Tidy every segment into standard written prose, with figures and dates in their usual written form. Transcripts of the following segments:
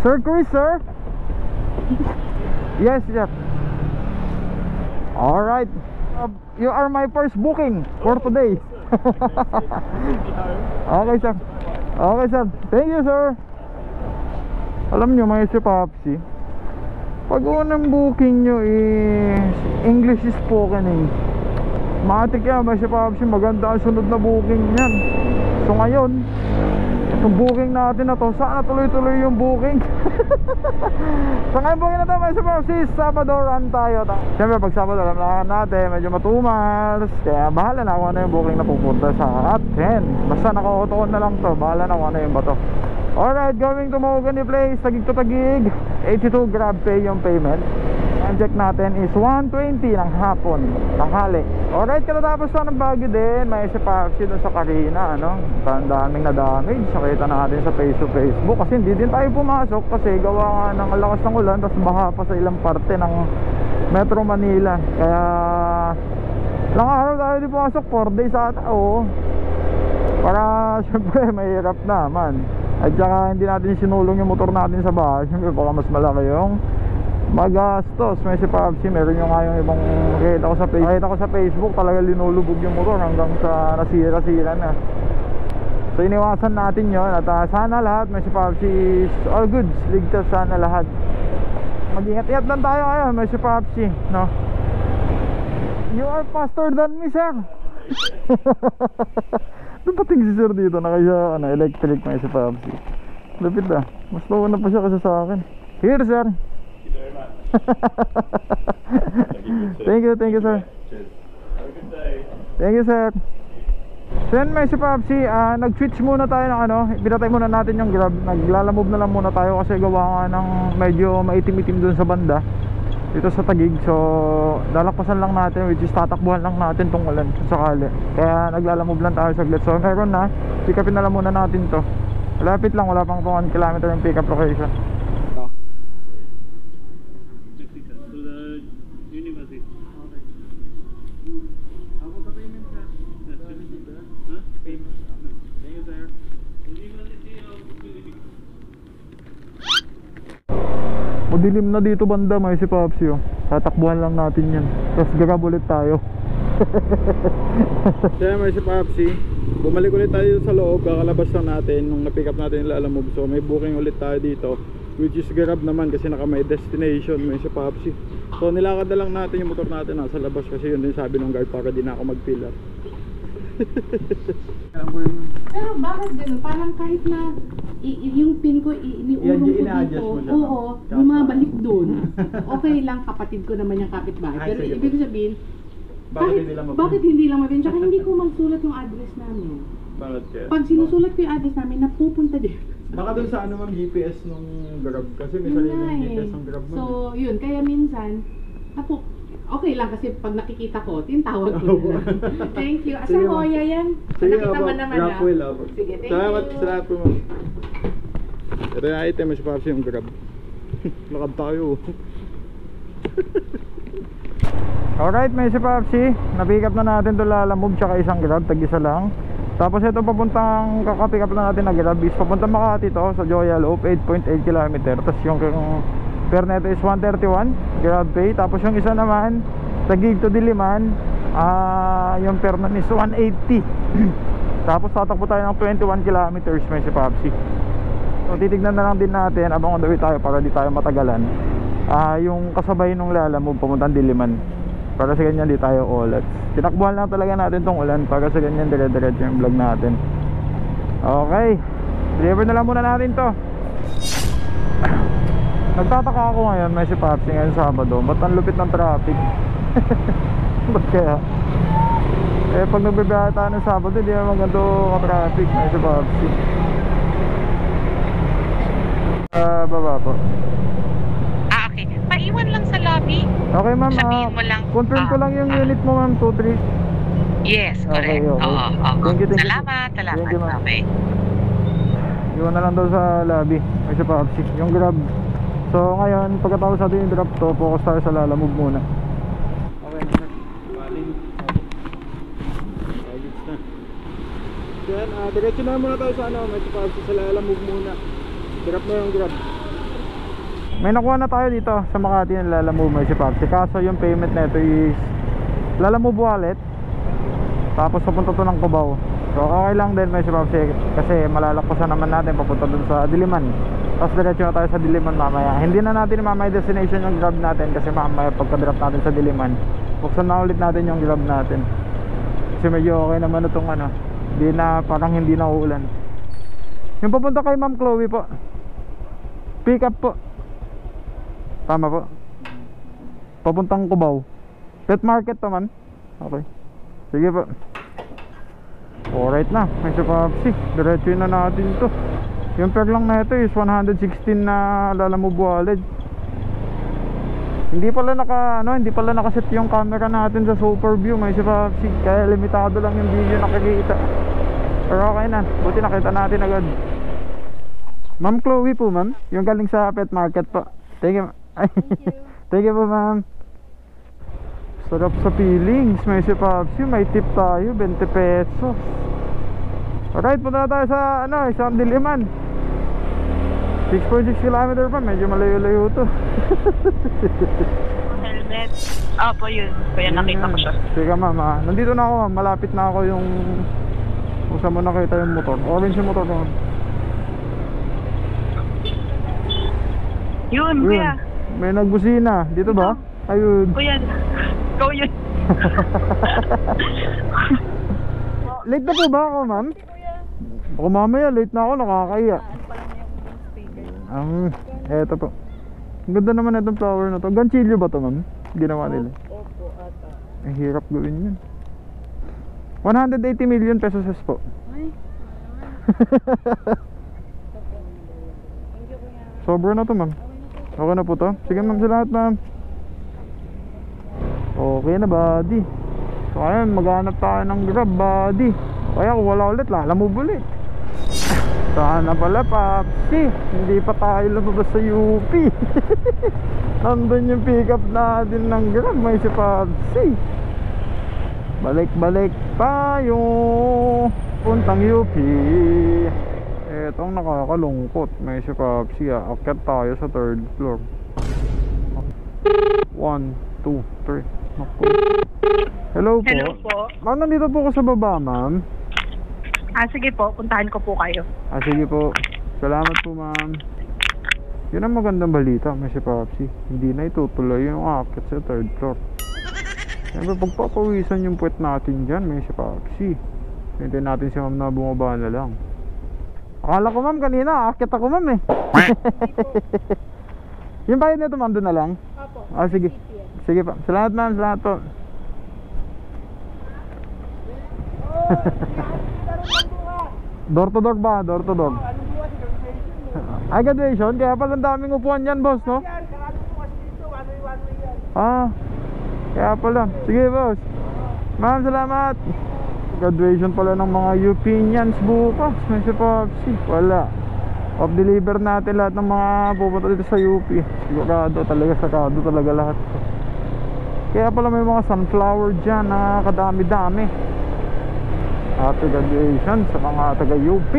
Sir Chris, sir? Yes, yes. Alright. You are my first booking for today. Okay, sir. Okay, sir. Thank you, sir. Alam nyo, mga si Popsi, pag unang booking nyo is English spoken eh. Matik yan, mga si Popsi, maganda ang sunod na booking yan. So ngayon, itong booking natin na to, sana tuloy-tuloy yung booking. So ngayon booking na to, mga si Popsi, Sabado run tayo. Siyempre pag Sabado run natin, medyo matumal. Kaya bahala na kung ano yung booking na pupunta sa atin. Basta naka-auto na lang to, bahala na kung ano yung bato. Alright, going to Mahogany Place, Taguig to Taguig, 82 grab pay yung payment. Ang check natin is 120 ng hapon, tanghali. Alright, katatapos na ng Baguio din, may si Papsi dun sa Carina, ano? Daming na damage, nakita natin sa Facebook. Kasi hindi din tayo pumasok kasi gawa nga ng lakas ng ulan, tapos baha pa sa ilang parte ng Metro Manila. Kaya ilang araw tayo di pumasok, 4 days ata, oo. Para syempre mahirap naman. At saka hindi natin sinulong yung motor natin sa bahay. Siyempre baka mas malaki yung magastos. May si Papsi, meron yung nga yung ibang nakita ko sa Facebook, talaga linulubog yung motor hanggang sa nasira-sira na. So iniwasan natin yun. At sana lahat, may si Papsi is all goods, ligtas sana lahat. Mag-ingat-ingat lang tayo ngayon, may si Papsi, no? You are faster than me, sir. Dumating si sir dito, naka electric na si Papsi. Lapit na, mas nauna pa siya kasi sa akin. Here, sir. Thank you, sir. Thank you, sir. So yan, may si Papsi, nag-switch muna tayo ng pinatay muna natin yung Grab. Naglalamove na lang muna tayo kasi gawa nga ng medyo maitim-itim dun sa banda dito sa Taguig. So lalakpasan lang natin, which is tatakbuhan lang natin tong ulan kung sakali. Kaya naglalamove lang tayo saglit. So meron na, pick upin na lang muna natin to. Malapit lang, wala pang 1 kilometer yung pick up location. Madilim na dito banda, may si Papsi, oh. Tatakbuhan lang natin yan, tapos grab ulit tayo. Kaya may si Papsi, bumalik ulit tayo sa loob, kakalabas lang natin nung na-pick up natin yung Lalamove. So may booking ulit tayo dito, which is grab naman kasi naka may destination, may si Papsi. So nilakad na lang natin yung motor natin nasa labas kasi yun din sabi ng guard para di na ako mag-fill up. Pero bakit gano'n? Parang kahit na yung pin ko iniurong ko dito, oo, bumabalik doon. Okay lang, kapatid ko naman yung kapitbahay. Pero ibig sabihin, bakit hindi lang mabin? Tsaka hindi ko magsulat yung address namin. Bakit kaya? Pag sinusulat ko yung address namin, napupunta din. Baka doon sa GPS nung Grab kasi may sariling GPS ng Grab mo. So yun, kaya minsan, okay lang kasi pag nakikita ko, tinatawag ko na lang. Thank you. Asa Hoya yan? Sige, Nakita mo naman na. Sige, thank salamat, you. salamat po, ma'am. Ito yung item, mas Papsi yung Grab. Lakad tayo. Alright, may si Papsi, na-pick up na natin to Lalamove tsaka isang Grab, tag-isa lang. Tapos ito papuntang kaka-pick up na natin na Grab is papuntang Makati to sa Joya Loop, 8.8 km. Tapos yung fare neto is 131 grab pay. Tapos yung isa naman Taguig to Diliman, yung fare nun is 180. Tapos tatakbo tayo ng 21 kilometers, may si Papsi. So titignan na lang din natin abang on the way tayo para di tayo matagalan, yung kasabay nung Lalamove papuntang Diliman, para sa ganyan di tayo ulat. Tinakbuhan lang talaga natin tong ulan para sa ganyan dire-diretso yung vlog natin. Okay, deliver na lang muna natin to. Nagtataka ako ngayon, may si Papsi ngayon Sabado, ba't ang lupit ng traffic? Ba't kaya? Pag nagbibiyahe tayo ng Sabado, hindi naman ganito ka-traffic, may si Papsi. Baba po. Okay. Paiwan lang sa lobby. Okay ma'am, Sabihin mo lang. confirm ko lang yung unit mo ma'am, 23. Yes, Okay, correct. okay. Oo. Thank you. Salamat. Thank you, ma'am. Okay. Iwan na lang daw sa lobby, may si Papsi, yung Grab. So ngayon, pagkatapos natin yung drop to, focus tayo sa Lalamove muna. Okay na sir. Baling. Ayos na. Then, diretso na muna tayo sa may Papsi sa Lalamove muna. Drop na yung Grab. May nakuha na tayo dito sa Makati ng Lalamove may si Papsi. Kaso yung payment na ito is Lalamove wallet. Tapos papunta to ng Cubao. So okay lang din may si Papsi, kasi malalakpasan naman natin papunta dun sa Diliman. Tapos diretso na tayo sa Diliman mamaya. Hindi na natin mamaya destination yung grab natin, kasi mamaya pagka-drop natin sa Diliman, buksan na ulit natin yung grab natin. Kasi medyo okay naman itong ano, hindi na, parang hindi na uulan. Yung papunta kay Ma'am Chloe po, pick up po. Tama po. Papuntang Cubao. Pet market to man. Okay. Sige po. Alright na, may Papsi. Diretso na natin to. Yung fare lang na ito is 116 na Lalamove wallet. Hindi pala nakaset yung camera natin sa super view may Papsi. Kaya limitado lang yung video nakikita. Pero okay na, buti nakita natin agad. Ma'am Chloe po ma'am, yung galing sa pet market po. Thank you. Thank you po ma'am. Sarap sa feelings, may Papsi, may tip tayo, 20 pesos. Alright, punta na tayo sa isang Diliman. 6.6 km pa, medyo malayo-layo to. Helmet. Opo, yun. Kaya nakita ko siya. Sige ma'am, nandito na ako ma'am, malapit na ako yung kung saan mo nakita yung motor. Orange yung motor ma'am. Yun, kuya. May nagbusina, dito ba? Ayun. Kuya, ikaw yun. Late na po ba ako ma'am? Baka mamaya late na ako, nakakaya. Eto po. Ang ganda naman itong flower na to. Ganchillo ba to ma'am? Ginawa nila. Opo, ata. Ang hirap gawin yun. 180 million pesos po. Ay, Sobra na to ma'am. Okay na po to. Sige ma'am, salamat ma'am. Okay na buddy. So ayun, maghanap tayo ng grab buddy. Kaya kung wala ulit, Lalamove ulit. Sana pala Papsi, hindi pa tayo lumabas sa UP. Nandun yung pick up natin ng grab, may si Papsi. Balik-balik tayo puntang UP. Etong nakakalungkot, may si Papsi. Akyat tayo sa 3rd floor. 1, 2, 3. Hello po. Hello po. Ma'am, nandito po ako sa baba ma'am. Sige po, puntahan ko po kayo. Sige po. Salamat po ma'am. Yun ang magandang balita, may si Papsi. Hindi na itutuloy yung akit sa 3rd floor. Siyempre pagpapawisan yung puwet natin dyan, may si Papsi. Hintayin natin si ma'am na bumaba na lang. Akala ko ma'am kanina, akit ako ma'am eh. Yung bayad nito ma'am, doon na lang? Opo. Sige. Sige pa. Salamat ma'am, salamat po. Door to door ba? Door to door. Ay, graduation? Kaya pala ang daming upuan yan, boss, no? Kaya pala. Sige, boss. Ma'am, salamat. Graduation pala ng mga Upinians bukas. May si Papsi. Wala. Off-deliver natin lahat ng mga pupunta dito sa UP. Sarado talaga lahat. Kaya pala may mga sunflower dyan na kadami-dami. Happy graduation sa mga taga-UP.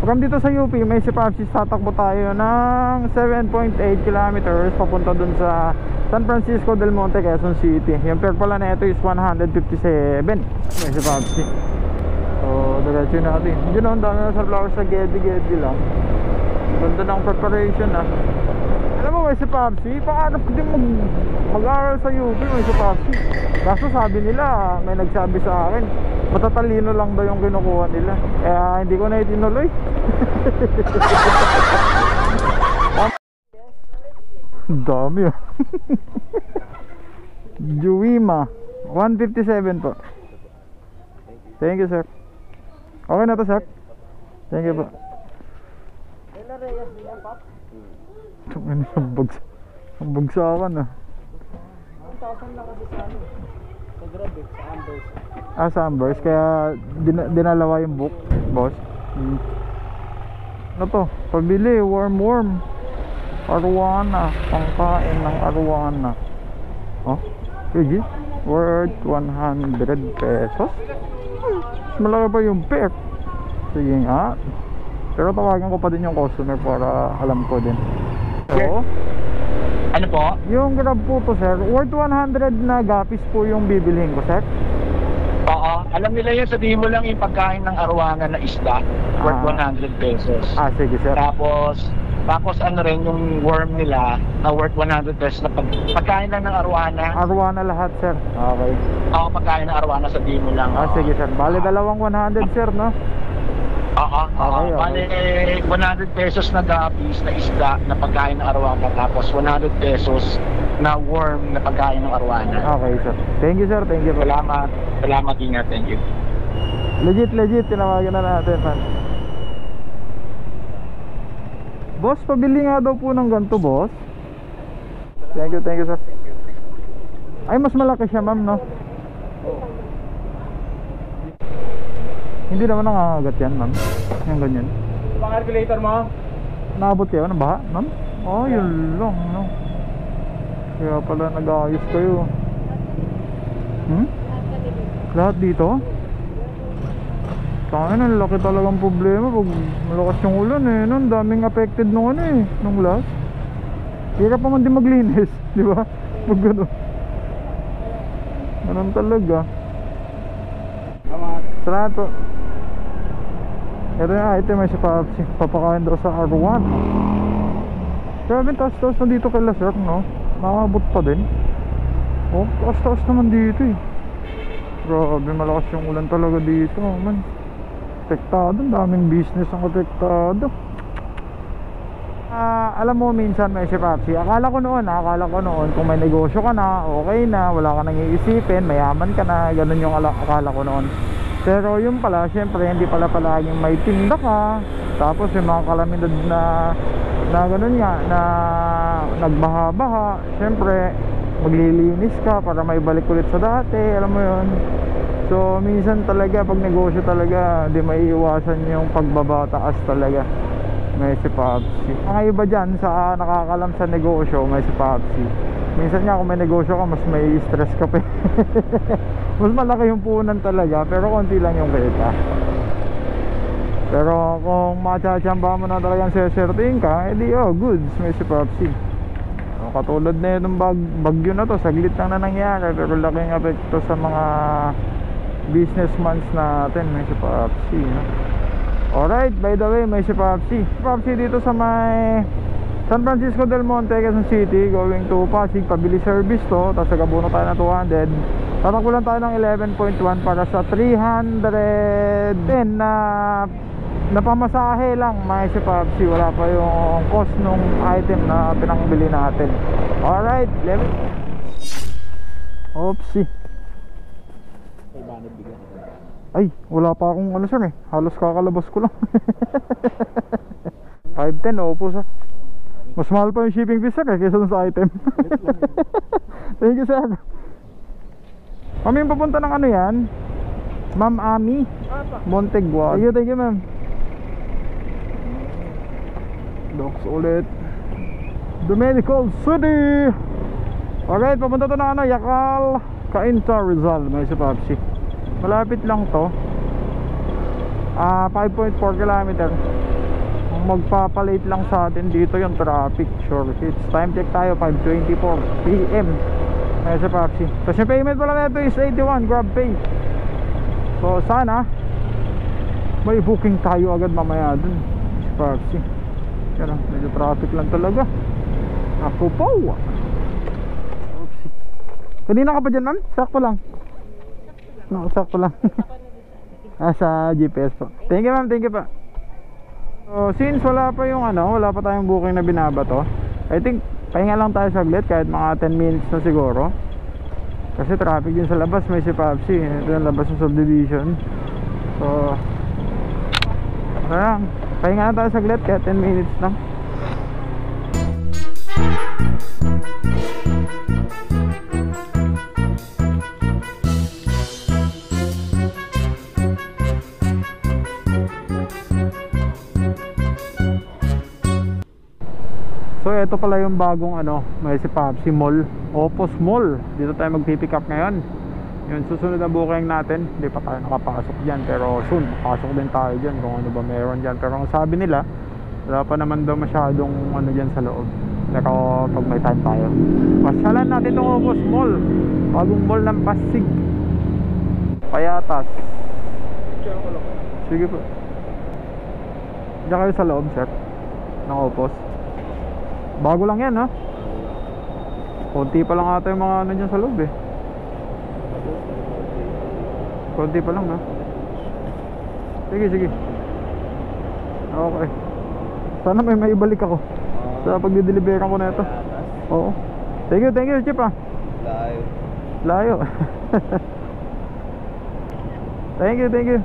Pagkam dito sa UP, may si Papsi, tatakbo tayo ng 7.8 kilometers papunta dun sa San Francisco del Monte, Quezon City. Yung fare pala na ito is 157. May si Papsi. So, diretso natin. Diyan ang dami na sa flowers sa Gedi lang. Ganda ng preparation Alam mo, may si Papsi, paano ko din mag-aral sa UP, may si Papsi. Kaso sabi nila, may nagsabi sa akin, matatalino lang daw yung kinukuha nila. Kaya hindi ko na itinuloy. Dami Juwima 157 po. Thank you sir. Okay na to sir. Thank you po. Ang bagsakan Ang tasan lang kasi sa ano sa Grab sa Ambers. Sa Ambers. Kaya dinalawa yung book boss. Ano to? Pabili warm Arowana. Pangkain ng Arowana. Sige. Worth 100 pesos. Mas malaki pa yung pair. Sige nga. Pero tawagan ko pa din yung customer para alam ko din. Oo. Ano po? Yung Grab po to sir, worth 100 na gapis po yung bibilhin ko sir. Oo. Alam nila yun, sabihin mo lang yung pagkain ng arwangan na isda, worth 100 pesos. Sige sir. Tapos ano rin yung worm nila na worth 100 pesos na pagkain lang ng arwana. Arwana lahat sir. Okay. Oo, pagkain ng arwana, sabihin mo lang. Sige sir. Bale dalawang 100 sir no? Oo. Okay. Bale 100 pesos na gapis na isda na pagkain ng arwana, tapos 100 pesos na worm na pagkain ng arwana. Okay sir. Thank you sir. Thank you po. Salamat, ingat. Thank you. Legit, tinawagan na natin man. Boss, pabili nga daw po ng ganito, boss. Thank you sir. Ay, mas malaki siya ma'am, no? Hindi naman nangangagat yan, ma'am. Yung ganyan. Pang regulator mo? Naabot kayo ng baha, ma'am? Yun lang, no? Kaya pala nag-aayos kayo. Lahat dito? Kaya na, laki talagang problema pag malakas yung ulan eh. Ang daming affected nung nung last. Hirap pa man din maglinis, di ba? Pag gano'n. Ganun talaga. Salamat po. Ito yung item ay si Papsi. Papakain daw sa R1. Grabe, taas-taas na dito kay Lasert, no? Nakabot pa din. Taas-taas naman dito eh. Grabe, malakas yung ulan talaga dito, man. Apektado, daming business ang apektado. Alam mo minsan may si Papsi, akala ko noon kung may negosyo ka na, okay na, wala ka nang iisipin, mayaman ka na, ganun yung akala ko noon. Pero yung pala, syempre hindi pala palaging may tinda ka, tapos yung mga kalamidad na ganun nga, na nagbaha-baha, syempre maglilinis ka para may balik ulit sa dati, alam mo yun. So minsan talaga pag negosyo talaga di maiiwasan yung pagbabataas talaga. May si Papsi. Mga iba dyan sa nakakalam sa negosyo, may si Papsi. Minsan nga kung may negosyo ka, mas may stress ka pa. Mas malaki yung punan talaga, pero konti lang yung kita. Pero kung matsachamba mo na talagang seserting ka, edi goods, may si Papsi. Katulad na yun ng bagyo na to, saglit lang na nangyari, pero laking epekto sa mga businessmans natin. May si Papsi, no? Alright, by the way, may si Papsi dito sa may San Francisco del Monte, Quezon City, going to Pasig. Pabili service to, tapos nagabuno tayo ng 200. Tatakbo lang tayo ng 11.1 para sa 310 na pamasahe lang. May si Papsi, wala pa yung cost nung item na pinangbili natin. Alright, Oopsie. Ay, wala pa akong sir eh. Halos kakalabas ko lang. 510, opo sir. Mas mahal pa yung shipping fee sir eh, kaysa dun sa item. Thank you sir. Ma'am, yung papunta ng yan? Ma'am Ami Montegua. Thank you ma'am. Docs ulit. Domenical City. Alright, papunta to ng Yakal Cainta, Rizal. May si Papsi. Malapit lang to. 5.4 kilometer. Ang magpapalate lang sa atin dito yung traffic. Sure hits. Time check tayo 5:24 PM. Ay sa Papsi. Tapos yung payment pala nito is 81 Grab Pay. So sana may booking tayo agad mamaya dun sa Papsi. Yan lang, medyo traffic lang talaga. Ako po. Oopsie. Kanina ka pa dyan ma'am? Sakto lang. No, sakto lang. Sa GPS po. Thank you ma'am, thank you pa. So since wala pa yung wala pa tayong booking na binabato, I think pahinga lang tayo saglit kahit mga 10 minutes na siguro. Kasi traffic din sa labas, may si Papsi. Ito yung labas ng subdivision. So parang pahinga lang tayo saglit kahit 10 minutes lang. So ito pala yung bagong may si Papsi Mall, Opus Mall. Dito tayo magpipick up ngayon. Yung susunod na booking natin, hindi pa tayo nakapasok dyan, pero soon makasok din tayo dyan kung ano ba meron dyan. Pero ang sabi nila, wala pa naman daw masyadong dyan sa loob. Pero pag may time tayo, pasyalan natin itong Opus Mall, bagong mall ng Pasig, Payatas. Sige po. Diyan kayo sa loob, sir, ng Opus. Bago lang yan, ha? Konti pa lang ata yung mga ano dyan sa loob, eh. Konti pa lang, ha? Sige, sige. Okay. Sana may maibalik ako sa pagdideliveran ko na ito. Oo. Thank you, Chip, ah. Layo. Thank you.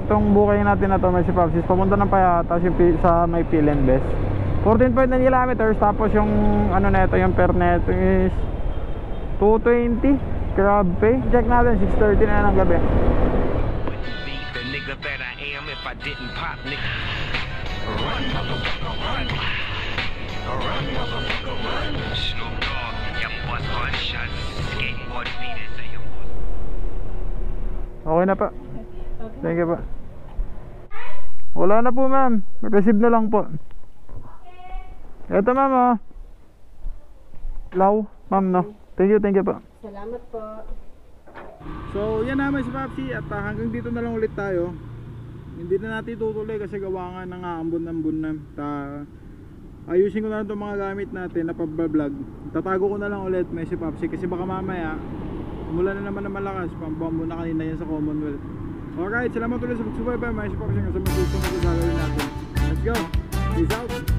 Itong bukay natin na to, may si Papsis, papunta ng Payatas yung sa may Pilen Best. 14.9 kilometers, tapos yung ano na ito, yung per neto is 220. Grab pay. Check natin, 6:30 na ng gabi. The nigga that I am if I didn't pop, nigga. Run, motherfucker, run. Run, motherfucker, run. Snoop Dogg, young boss on shots. Skateboard beaters, young boss. Okay na pa. Thank you pa. Wala na po, ma'am. Receive na lang po. Ito, ma'am, oh. Law, ma'am, no. Thank you po. Salamat po. So yan naman si Papsi at hanggang dito na lang ulit tayo. Hindi na natin tutuloy kasi gawa nga ng ambon-ambon na. Ayusin ko na lang itong mga gamit natin na pag-vlog. Tatago ko na lang ulit may si Papsi kasi baka mamaya umulan na naman na malakas. Pambombo na kanina yan sa Commonwealth. Alright, salamat ulit sa pagsubaybay. May si Papsi nga sa mga gusto na gagawin natin. Let's go! Peace out!